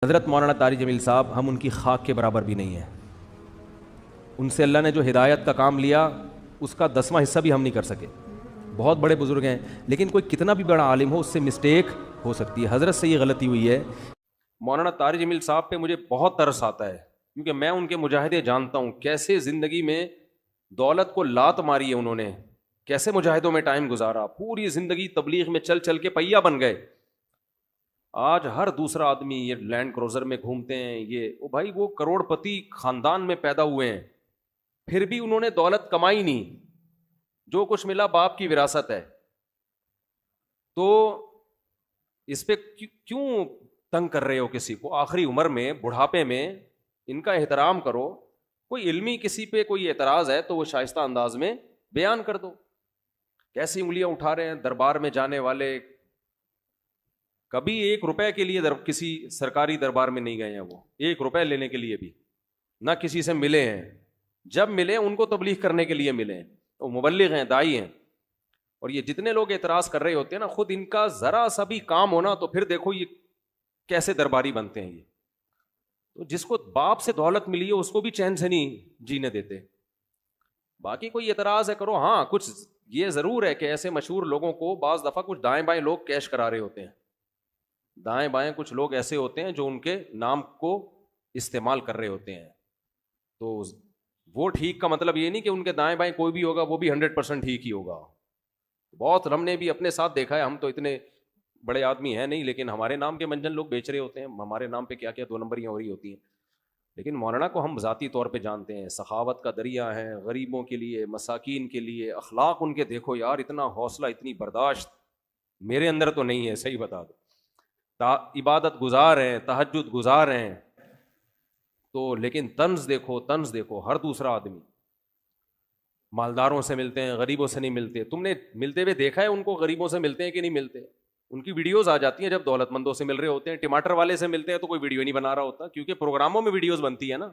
حضرت مولانا طارق جمیل صاحب ہم ان کی خاک کے برابر بھی نہیں ہیں. ان سے اللہ نے جو ہدایت کا کام لیا اس کا 10واں حصہ بھی ہم نہیں کر سکے. بہت بڑے بزرگ ہیں لیکن کوئی کتنا بھی بڑا عالم ہو اس سے مسٹیک ہو سکتی ہے. حضرت سے یہ غلطی ہوئی ہے. مولانا طارق جمیل صاحب پہ مجھے بہت ترس آتا ہے کیونکہ میں ان کے مجاہدے جانتا ہوں، کیسے زندگی میں دولت کو لات ماری ہے انہوں نے، کیسے مجاہدوں میں ٹائم گزارا، پوری زندگی تبلیغ میں چل چل کے پہیا بن گئے. آج ہر دوسرا آدمی یہ لینڈ کروزر میں گھومتے ہیں، یہ بھائی وہ کروڑ پتی خاندان میں پیدا ہوئے ہیں، پھر بھی انہوں نے دولت کمائی نہیں، جو کچھ ملا باپ کی وراثت ہے. تو اس پہ کیوں تنگ کر رہے ہو کسی کو؟ آخری عمر میں، بڑھاپے میں ان کا احترام کرو. کوئی علمی کسی پہ کوئی اعتراض ہے تو وہ شائستہ انداز میں بیان کر دو. کیسی انگلیاں اٹھا رہے ہیں دربار میں جانے والے، کبھی 1 روپے کے لیے کسی سرکاری دربار میں نہیں گئے ہیں، وہ 1 روپے لینے کے لیے بھی نہ کسی سے ملے ہیں. جب ملے ان کو تبلیغ کرنے کے لیے ملے ہیں، وہ مبلغ ہیں، داعی ہیں. اور یہ جتنے لوگ اعتراض کر رہے ہوتے ہیں نا، خود ان کا ذرا سا بھی کام ہونا تو پھر دیکھو یہ کیسے درباری بنتے ہیں. یہ تو جس کو باپ سے دولت ملی ہے اس کو بھی چین سے نہیں جینے دیتے. باقی کوئی اعتراض ہے کرو. ہاں کچھ یہ ضرور ہے کہ ایسے مشہور لوگوں کو بعض دفعہ کچھ دائیں بائیں لوگ کیش کرا رہے ہوتے ہیں. دائیں بائیں کچھ لوگ ایسے ہوتے ہیں جو ان کے نام کو استعمال کر رہے ہوتے ہیں. تو وہ ٹھیک کا مطلب یہ نہیں کہ ان کے دائیں بائیں کوئی بھی ہوگا وہ بھی 100% ٹھیک ہی ہوگا. بہت ہم نے بھی اپنے ساتھ دیکھا ہے. ہم تو اتنے بڑے آدمی ہیں نہیں، لیکن ہمارے نام کے منجن لوگ بیچ رہے ہوتے ہیں. ہمارے نام پہ کیا کیا 2 نمبریاں ہو رہی ہوتی ہیں. لیکن مولانا کو ہم ذاتی طور پہ جانتے ہیں، سخاوت کا دریا ہیں، غریبوں کے لیے، مساکین کے لیے. اخلاق ان کے دیکھو یار، اتنا حوصلہ، اتنی برداشت میرے اندر تو نہیں ہے، صحیح بتا دو. عبادت گزار ہیں، تہجد گزار ہیں تو، لیکن طنز دیکھو، طنز دیکھو. ہر دوسرا آدمی مالداروں سے ملتے ہیں، غریبوں سے نہیں ملتے. تم نے ملتے ہوئے دیکھا ہے ان کو؟ غریبوں سے ملتے ہیں کہ نہیں ملتے؟ ان کی ویڈیوز آ جاتی ہیں جب دولت مندوں سے مل رہے ہوتے ہیں. ٹماٹر والے سے ملتے ہیں تو کوئی ویڈیو نہیں بنا رہا ہوتا، کیونکہ پروگراموں میں ویڈیوز بنتی ہے نا،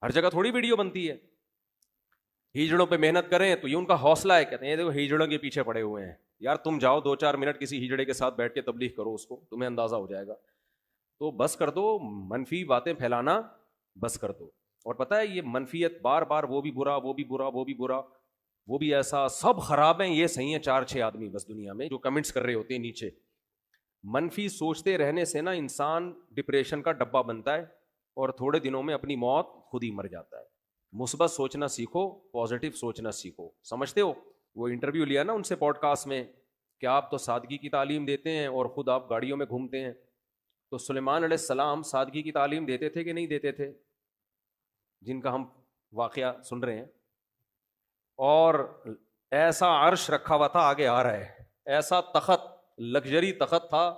ہر جگہ تھوڑی ویڈیو بنتی ہے. ہیجڑوں پہ محنت کریں تو یہ ان کا حوصلہ ہے. کہتے ہیں دیکھو ہیجڑوں کے پیچھے پڑے ہوئے ہیں. یار تم جاؤ 2-4 منٹ کسی ہیجڑے کے ساتھ بیٹھ کے تبلیغ کرو، اس کو تمہیں اندازہ ہو جائے گا. تو بس کر دو منفی باتیں پھیلانا، بس کر دو. اور پتہ ہے یہ منفیت بار بار، وہ بھی برا، وہ بھی برا، وہ بھی برا، وہ بھی ایسا، سب خراب ہیں، یہ صحیح ہیں 4-6 آدمی بس دنیا میں جو کمنٹس کر رہے ہوتے ہیں نیچے. منفی سوچتے رہنے سے نا انسان ڈپریشن کا ڈبہ بنتا ہے اور تھوڑے دنوں میں اپنی موت خود ہی مر جاتا ہے. مثبت سوچنا سیکھو، پازیٹیو سوچنا سیکھو. سمجھتے ہو؟ وہ انٹرویو لیا نا ان سے پوڈ کاسٹ میں کہ آپ تو سادگی کی تعلیم دیتے ہیں اور خود آپ گاڑیوں میں گھومتے ہیں. تو سلیمان علیہ السلام سادگی کی تعلیم دیتے تھے کہ نہیں دیتے تھے؟ جن کا ہم واقعہ سن رہے ہیں. اور ایسا عرش رکھا ہوا تھا، آگے آ رہا ہے، ایسا تخت، لگژری تخت تھا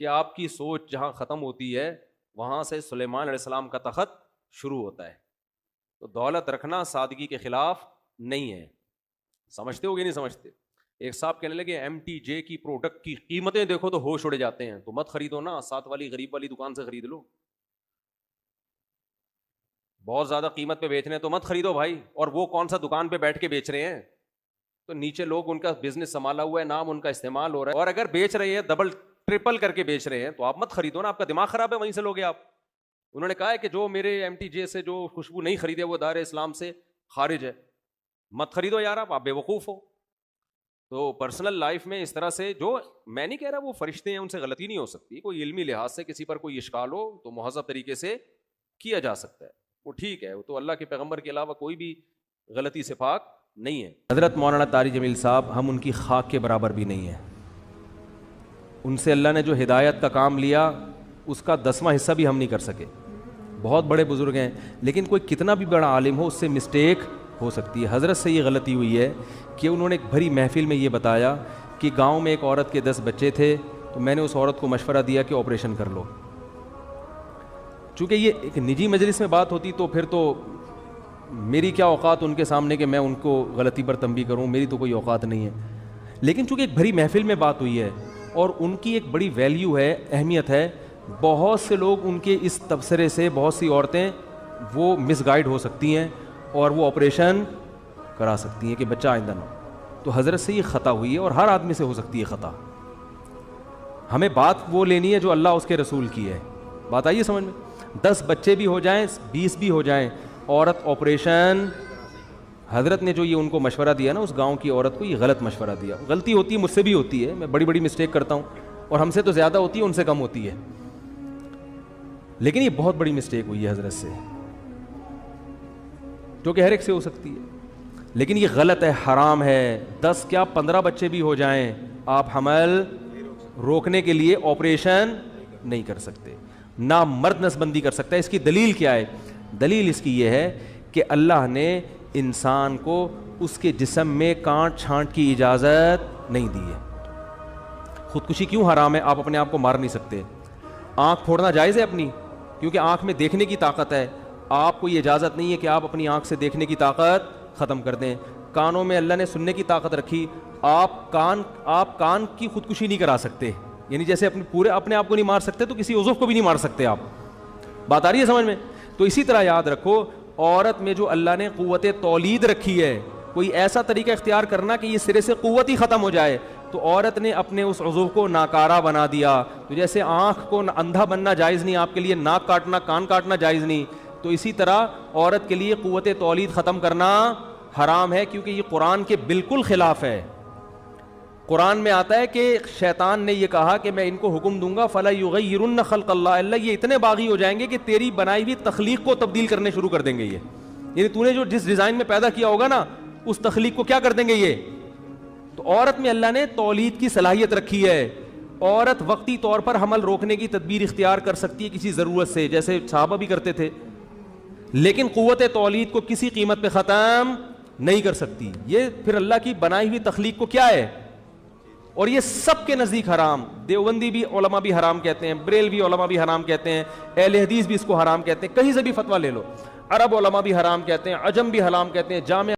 کہ آپ کی سوچ جہاں ختم ہوتی ہے وہاں سے سلیمان علیہ السلام کا تخت شروع ہوتا ہے. تو دولت رکھنا سادگی کے خلاف نہیں ہے. سمجھتے ہو کہ نہیں سمجھتے؟ ایک صاحب کہنے لگے MTJ کی پروڈکٹ کی قیمتیں دیکھو تو ہوش اڑ جاتے ہیں. تو مت خریدو نا، ساتھ والی غریب والی دکان سے خرید لو. بہت زیادہ قیمت پہ بیچ رہے ہیں تو مت خریدو بھائی. اور وہ کون سا دکان پہ بیٹھ کے بیچ رہے ہیں؟ تو نیچے لوگ ان کا بزنس سنبھالا ہوا ہے، نام ان کا استعمال ہو رہا ہے. اور اگر بیچ رہے ہیں ڈبل ٹرپل کر کے بیچ رہے ہیں تو آپ مت خریدو نا. آپ کا دماغ خراب ہے، وہیں سے لوگے آپ. انہوں نے کہا ہے کہ جو میرے MTJ سے جو خوشبو نہیں خریدے وہ دار اسلام سے خارج ہے. مت خریدو یار، آپ بے وقوف ہو. تو پرسنل لائف میں اس طرح سے، جو میں نہیں کہہ رہا وہ فرشتے ہیں ان سے غلطی نہیں ہو سکتی، کوئی علمی لحاظ سے کسی پر کوئی اشکال ہو تو مہذب طریقے سے کیا جا سکتا ہے، وہ ٹھیک ہے. وہ تو اللہ کے پیغمبر کے علاوہ کوئی بھی غلطی سے پاک نہیں ہے. حضرت مولانا طارق جمیل صاحب ہم ان کی خاک کے برابر بھی نہیں ہیں. ان سے اللہ نے جو ہدایت کا کام لیا اس کا 10واں حصہ بھی ہم نہیں کر سکے. بہت بڑے بزرگ ہیں لیکن کوئی کتنا بھی بڑا عالم ہو اس سے مسٹیک ہو سکتی ہے. حضرت سے یہ غلطی ہوئی ہے کہ انہوں نے ایک بھری محفل میں یہ بتایا کہ گاؤں میں ایک عورت کے 10 بچے تھے تو میں نے اس عورت کو مشورہ دیا کہ آپریشن کر لو. چونکہ یہ ایک نجی مجلس میں بات ہوتی تو پھر تو میری کیا اوقات ان کے سامنے کہ میں ان کو غلطی پر تنبیہ کروں، میری تو کوئی اوقات نہیں ہے. لیکن چونکہ ایک بھری محفل میں بات ہوئی ہے اور ان کی ایک بڑی ویلیو ہے، اہمیت ہے، بہت سے لوگ ان کے اس تبصرے سے، بہت سی عورتیں وہ مس گائیڈ ہو سکتی ہیں اور وہ آپریشن کرا سکتی ہیں کہ بچہ آئندہ نہ ہو. تو حضرت سے یہ خطا ہوئی ہے اور ہر آدمی سے ہو سکتی ہے خطا. ہمیں بات وہ لینی ہے جو اللہ اس کے رسول کی ہے. بات آئیے سمجھ میں؟ 10 بچے بھی ہو جائیں 20 بھی ہو جائیں، عورت آپریشن، حضرت نے جو یہ ان کو مشورہ دیا نا، اس گاؤں کی عورت کو یہ غلط مشورہ دیا. غلطی ہوتی ہے، مجھ سے بھی ہوتی ہے، میں بڑی بڑی مسٹیک کرتا ہوں، اور ہم سے تو زیادہ ہوتی ہے، ان سے کم ہوتی ہے، لیکن یہ بہت بڑی مسٹیک ہوئی ہے حضرت سے، جو کہ ہر ایک سے ہو سکتی ہے، لیکن یہ غلط ہے، حرام ہے. 10 کیا 15 بچے بھی ہو جائیں، آپ حمل روکنے کے لیے آپریشن نہیں کر سکتے، نہ مرد نسبندی کر سکتا ہے. اس کی دلیل کیا ہے؟ دلیل اس کی یہ ہے کہ اللہ نے انسان کو اس کے جسم میں کانٹ چھانٹ کی اجازت نہیں دی ہے. خودکشی کیوں حرام ہے؟ آپ اپنے آپ کو مار نہیں سکتے. آنکھ پھوڑنا جائز ہے اپنی، کیونکہ آنکھ میں دیکھنے کی طاقت ہے. آپ کو یہ اجازت نہیں ہے کہ آپ اپنی آنکھ سے دیکھنے کی طاقت ختم کر دیں. کانوں میں اللہ نے سننے کی طاقت رکھی، آپ کان کی خودکشی نہیں کرا سکتے، یعنی جیسے اپنے آپ کو نہیں مار سکتے تو کسی عضو کو بھی نہیں مار سکتے آپ. بات آ رہی ہے سمجھ میں؟ تو اسی طرح یاد رکھو، عورت میں جو اللہ نے قوت تولید رکھی ہے، کوئی ایسا طریقہ اختیار کرنا کہ یہ سرے سے قوت ہی ختم ہو جائے، تو عورت نے اپنے اس عضو کو ناکارہ بنا دیا. تو جیسے آنکھ کو اندھا بننا جائز نہیں آپ کے لیے، ناک کاٹنا کان کاٹنا جائز نہیں، تو اسی طرح عورت کے لیے قوت تولید ختم کرنا حرام ہے، کیونکہ یہ قرآن کے بالکل خلاف ہے. قرآن میں آتا ہے کہ شیطان نے یہ کہا کہ میں ان کو حکم دوں گا فَلَا يُغَيِّرُنَّ خَلْقَ اللَّهِ، اللہ یہ اتنے باغی ہو جائیں گے کہ تیری بنائی ہوئی تخلیق کو تبدیل کرنے شروع کر دیں گے. یہ یعنی تو نے جو جس ڈیزائن میں پیدا کیا ہوگا نا، اس تخلیق کو کیا کر دیں گے یہ. تو عورت میں اللہ نے تولید کی صلاحیت رکھی ہے. عورت وقتی طور پر حمل روکنے کی تدبیر اختیار کر سکتی ہے کسی ضرورت سے، جیسے صحابہ بھی کرتے تھے، لیکن قوت تولید کو کسی قیمت پہ ختم نہیں کر سکتی. یہ پھر اللہ کی بنائی ہوئی تخلیق کو کیا ہے، اور یہ سب کے نزدیک حرام. دیوبندی بھی علماء بھی حرام کہتے ہیں، بریلوی علماء بھی حرام کہتے ہیں، اہل حدیث بھی اس کو حرام کہتے ہیں، کہیں سے بھی فتویٰ لے لو. عرب علماء بھی حرام کہتے ہیں، عجم بھی حرام کہتے ہیں، جامع